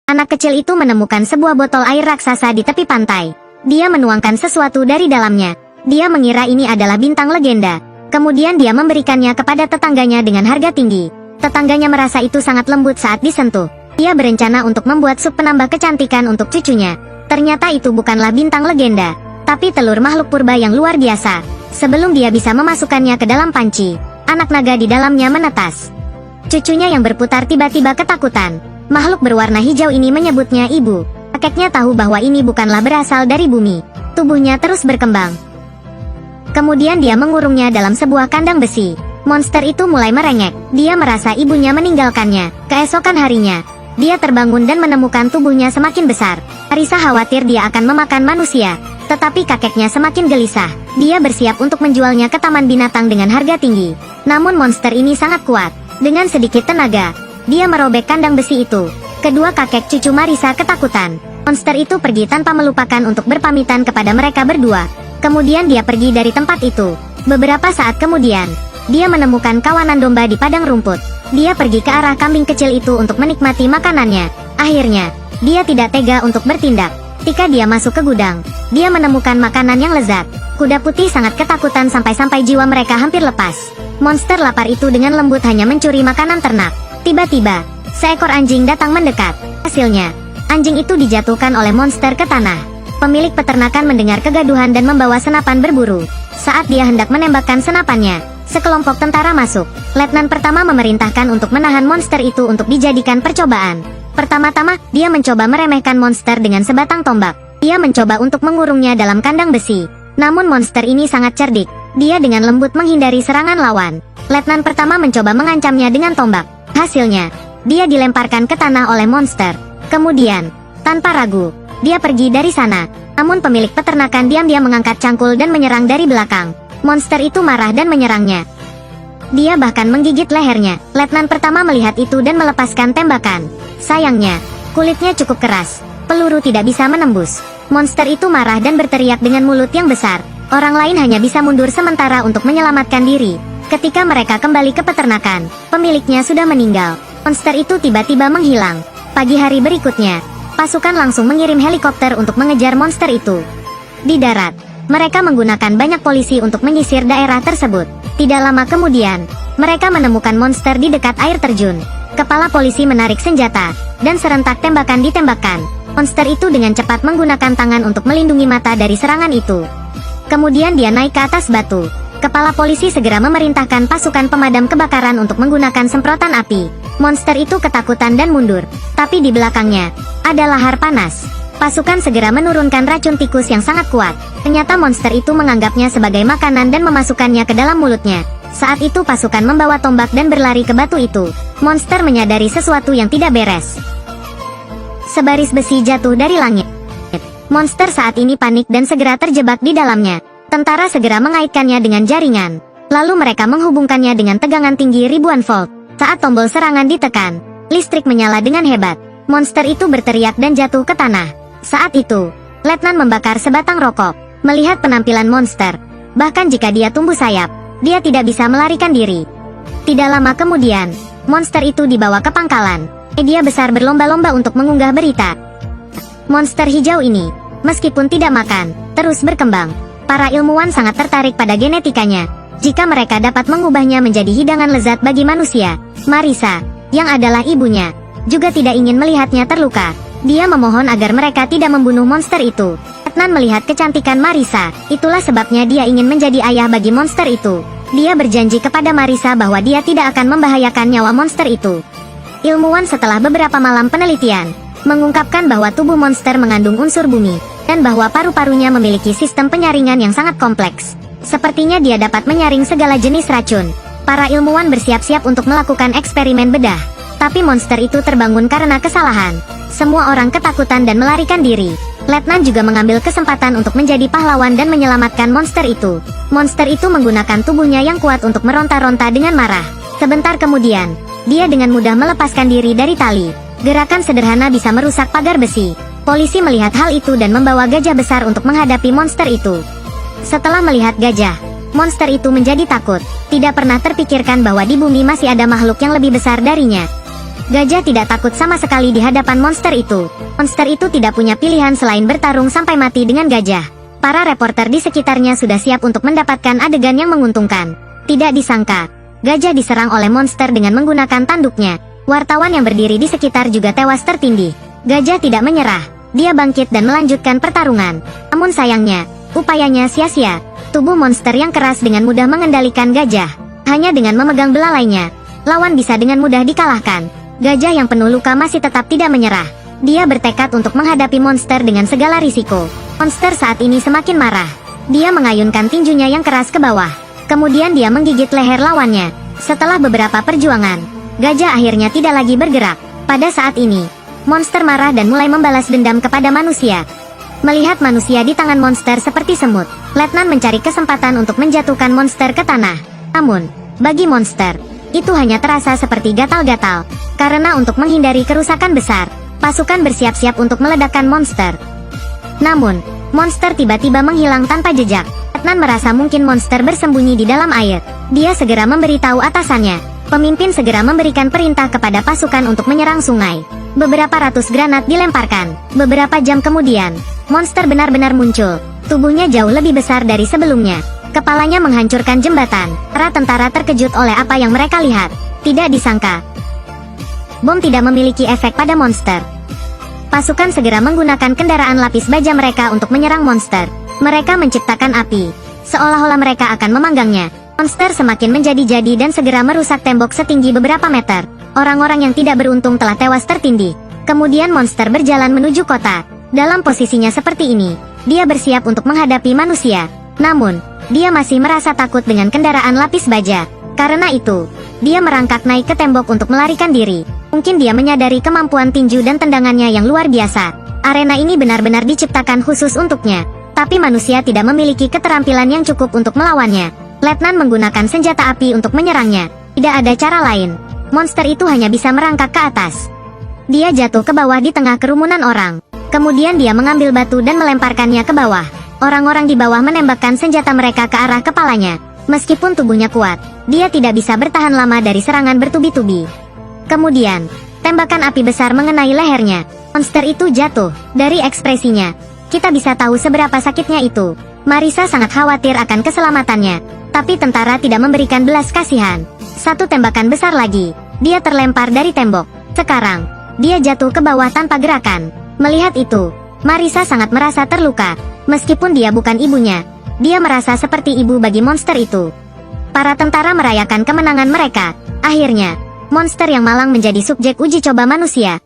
Anak kecil itu menemukan sebuah botol air raksasa di tepi pantai. Dia menuangkan sesuatu dari dalamnya. Dia mengira ini adalah bintang legenda. Kemudian dia memberikannya kepada tetangganya dengan harga tinggi. Tetangganya merasa itu sangat lembut saat disentuh. Dia berencana untuk membuat sup penambah kecantikan untuk cucunya. Ternyata itu bukanlah bintang legenda, tapi telur makhluk purba yang luar biasa. Sebelum dia bisa memasukkannya ke dalam panci, anak naga di dalamnya menetas. Cucunya yang berputar tiba-tiba ketakutan. Makhluk berwarna hijau ini menyebutnya ibu. Kakeknya tahu bahwa ini bukanlah berasal dari bumi. Tubuhnya terus berkembang. Kemudian dia mengurungnya dalam sebuah kandang besi. Monster itu mulai merengek. Dia merasa ibunya meninggalkannya. Keesokan harinya, dia terbangun dan menemukan tubuhnya semakin besar. Marisa khawatir dia akan memakan manusia. Tetapi kakeknya semakin gelisah. Dia bersiap untuk menjualnya ke taman binatang dengan harga tinggi. Namun monster ini sangat kuat. Dengan sedikit tenaga, dia merobek kandang besi itu. Kedua kakek cucu Marisa ketakutan. Monster itu pergi tanpa melupakan untuk berpamitan kepada mereka berdua. Kemudian dia pergi dari tempat itu. Beberapa saat kemudian, dia menemukan kawanan domba di padang rumput. Dia pergi ke arah kambing kecil itu untuk menikmati makanannya. Akhirnya, dia tidak tega untuk bertindak. Ketika dia masuk ke gudang, dia menemukan makanan yang lezat. Kuda putih sangat ketakutan sampai-sampai jiwa mereka hampir lepas. Monster lapar itu dengan lembut hanya mencuri makanan ternak. Tiba-tiba, seekor anjing datang mendekat. Hasilnya, anjing itu dijatuhkan oleh monster ke tanah. Pemilik peternakan mendengar kegaduhan dan membawa senapan berburu. Saat dia hendak menembakkan senapannya, sekelompok tentara masuk. Letnan pertama memerintahkan untuk menahan monster itu untuk dijadikan percobaan. Pertama-tama, dia mencoba meremehkan monster dengan sebatang tombak. Dia mencoba untuk mengurungnya dalam kandang besi. Namun monster ini sangat cerdik. Dia dengan lembut menghindari serangan lawan. Letnan pertama mencoba mengancamnya dengan tombak. Hasilnya, dia dilemparkan ke tanah oleh monster. Kemudian, tanpa ragu, dia pergi dari sana. Namun pemilik peternakan diam-diam mengangkat cangkul dan menyerang dari belakang. Monster itu marah dan menyerangnya. Dia bahkan menggigit lehernya. Letnan pertama melihat itu dan melepaskan tembakan. Sayangnya, kulitnya cukup keras. Peluru tidak bisa menembus. Monster itu marah dan berteriak dengan mulut yang besar. Orang lain hanya bisa mundur sementara untuk menyelamatkan diri. Ketika mereka kembali ke peternakan, pemiliknya sudah meninggal. Monster itu tiba-tiba menghilang. Pagi hari berikutnya, pasukan langsung mengirim helikopter untuk mengejar monster itu. Di darat, mereka menggunakan banyak polisi untuk menyisir daerah tersebut. Tidak lama kemudian, mereka menemukan monster di dekat air terjun. Kepala polisi menarik senjata, dan serentak tembakan ditembakkan. Monster itu dengan cepat menggunakan tangan untuk melindungi mata dari serangan itu. Kemudian dia naik ke atas batu. Kepala polisi segera memerintahkan pasukan pemadam kebakaran untuk menggunakan semprotan api. Monster itu ketakutan dan mundur. Tapi di belakangnya, ada lahar panas. Pasukan segera menurunkan racun tikus yang sangat kuat. Ternyata monster itu menganggapnya sebagai makanan dan memasukkannya ke dalam mulutnya. Saat itu pasukan membawa tombak dan berlari ke batu itu. Monster menyadari sesuatu yang tidak beres. Sebaris besi jatuh dari langit. Monster saat ini panik dan segera terjebak di dalamnya. Tentara segera mengaitkannya dengan jaringan. Lalu mereka menghubungkannya dengan tegangan tinggi ribuan volt. Saat tombol serangan ditekan, listrik menyala dengan hebat. Monster itu berteriak dan jatuh ke tanah. Saat itu, Letnan membakar sebatang rokok. Melihat penampilan monster, bahkan jika dia tumbuh sayap, dia tidak bisa melarikan diri. Tidak lama kemudian, monster itu dibawa ke pangkalan. Media besar berlomba-lomba untuk mengunggah berita. Monster hijau ini, meskipun tidak makan, terus berkembang. Para ilmuwan sangat tertarik pada genetikanya. Jika mereka dapat mengubahnya menjadi hidangan lezat bagi manusia. Marisa, yang adalah ibunya, juga tidak ingin melihatnya terluka. Dia memohon agar mereka tidak membunuh monster itu. Letnan melihat kecantikan Marisa, itulah sebabnya dia ingin menjadi ayah bagi monster itu. Dia berjanji kepada Marisa bahwa dia tidak akan membahayakan nyawa monster itu. Ilmuwan setelah beberapa malam penelitian, mengungkapkan bahwa tubuh monster mengandung unsur bumi, dan bahwa paru-parunya memiliki sistem penyaringan yang sangat kompleks. Sepertinya dia dapat menyaring segala jenis racun. Para ilmuwan bersiap-siap untuk melakukan eksperimen bedah. Tapi monster itu terbangun karena kesalahan. Semua orang ketakutan dan melarikan diri. Letnan juga mengambil kesempatan untuk menjadi pahlawan dan menyelamatkan monster itu. Monster itu menggunakan tubuhnya yang kuat untuk meronta-ronta dengan marah. Sebentar kemudian, dia dengan mudah melepaskan diri dari tali. Gerakan sederhana bisa merusak pagar besi. Polisi melihat hal itu dan membawa gajah besar untuk menghadapi monster itu. Setelah melihat gajah, monster itu menjadi takut. Tidak pernah terpikirkan bahwa di bumi masih ada makhluk yang lebih besar darinya. Gajah tidak takut sama sekali di hadapan monster itu. Monster itu tidak punya pilihan selain bertarung sampai mati dengan gajah. Para reporter di sekitarnya sudah siap untuk mendapatkan adegan yang menguntungkan. Tidak disangka, gajah diserang oleh monster dengan menggunakan tanduknya. Wartawan yang berdiri di sekitar juga tewas tertindih. Gajah tidak menyerah. Dia bangkit dan melanjutkan pertarungan. Namun sayangnya, upayanya sia-sia. Tubuh monster yang keras dengan mudah mengendalikan gajah. Hanya dengan memegang belalainya, lawan bisa dengan mudah dikalahkan. Gajah yang penuh luka masih tetap tidak menyerah. Dia bertekad untuk menghadapi monster dengan segala risiko. Monster saat ini semakin marah. Dia mengayunkan tinjunya yang keras ke bawah. Kemudian dia menggigit leher lawannya. Setelah beberapa perjuangan, gajah akhirnya tidak lagi bergerak. Pada saat ini, monster marah dan mulai membalas dendam kepada manusia. Melihat manusia di tangan monster seperti semut, Letnan mencari kesempatan untuk menjatuhkan monster ke tanah. Namun, bagi monster, itu hanya terasa seperti gatal-gatal. Karena untuk menghindari kerusakan besar, pasukan bersiap-siap untuk meledakkan monster. Namun, monster tiba-tiba menghilang tanpa jejak. Letnan merasa mungkin monster bersembunyi di dalam air. Dia segera memberitahu atasannya. Pemimpin segera memberikan perintah kepada pasukan untuk menyerang sungai. Beberapa ratus granat dilemparkan. Beberapa jam kemudian, monster benar-benar muncul. Tubuhnya jauh lebih besar dari sebelumnya. Kepalanya menghancurkan jembatan. Para tentara terkejut oleh apa yang mereka lihat. Tidak disangka, bom tidak memiliki efek pada monster. Pasukan segera menggunakan kendaraan lapis baja mereka untuk menyerang monster. Mereka menciptakan api, seolah-olah mereka akan memanggangnya. Monster semakin menjadi-jadi dan segera merusak tembok setinggi beberapa meter. Orang-orang yang tidak beruntung telah tewas tertindih. Kemudian monster berjalan menuju kota. Dalam posisinya seperti ini, dia bersiap untuk menghadapi manusia. Namun, dia masih merasa takut dengan kendaraan lapis baja. Karena itu, dia merangkak naik ke tembok untuk melarikan diri. Mungkin dia menyadari kemampuan tinju dan tendangannya yang luar biasa. Arena ini benar-benar diciptakan khusus untuknya. Tapi manusia tidak memiliki keterampilan yang cukup untuk melawannya. Letnan menggunakan senjata api untuk menyerangnya. Tidak ada cara lain. Monster itu hanya bisa merangkak ke atas. Dia jatuh ke bawah di tengah kerumunan orang. Kemudian dia mengambil batu dan melemparkannya ke bawah. Orang-orang di bawah menembakkan senjata mereka ke arah kepalanya. Meskipun tubuhnya kuat, dia tidak bisa bertahan lama dari serangan bertubi-tubi. Kemudian, tembakan api besar mengenai lehernya. Monster itu jatuh. Dari ekspresinya, kita bisa tahu seberapa sakitnya itu. Marisa sangat khawatir akan keselamatannya. Tapi tentara tidak memberikan belas kasihan. Satu tembakan besar lagi. Dia terlempar dari tembok. Sekarang, dia jatuh ke bawah tanpa gerakan. Melihat itu, Marisa sangat merasa terluka. Meskipun dia bukan ibunya, dia merasa seperti ibu bagi monster itu. Para tentara merayakan kemenangan mereka. Akhirnya, monster yang malang menjadi subjek uji coba manusia.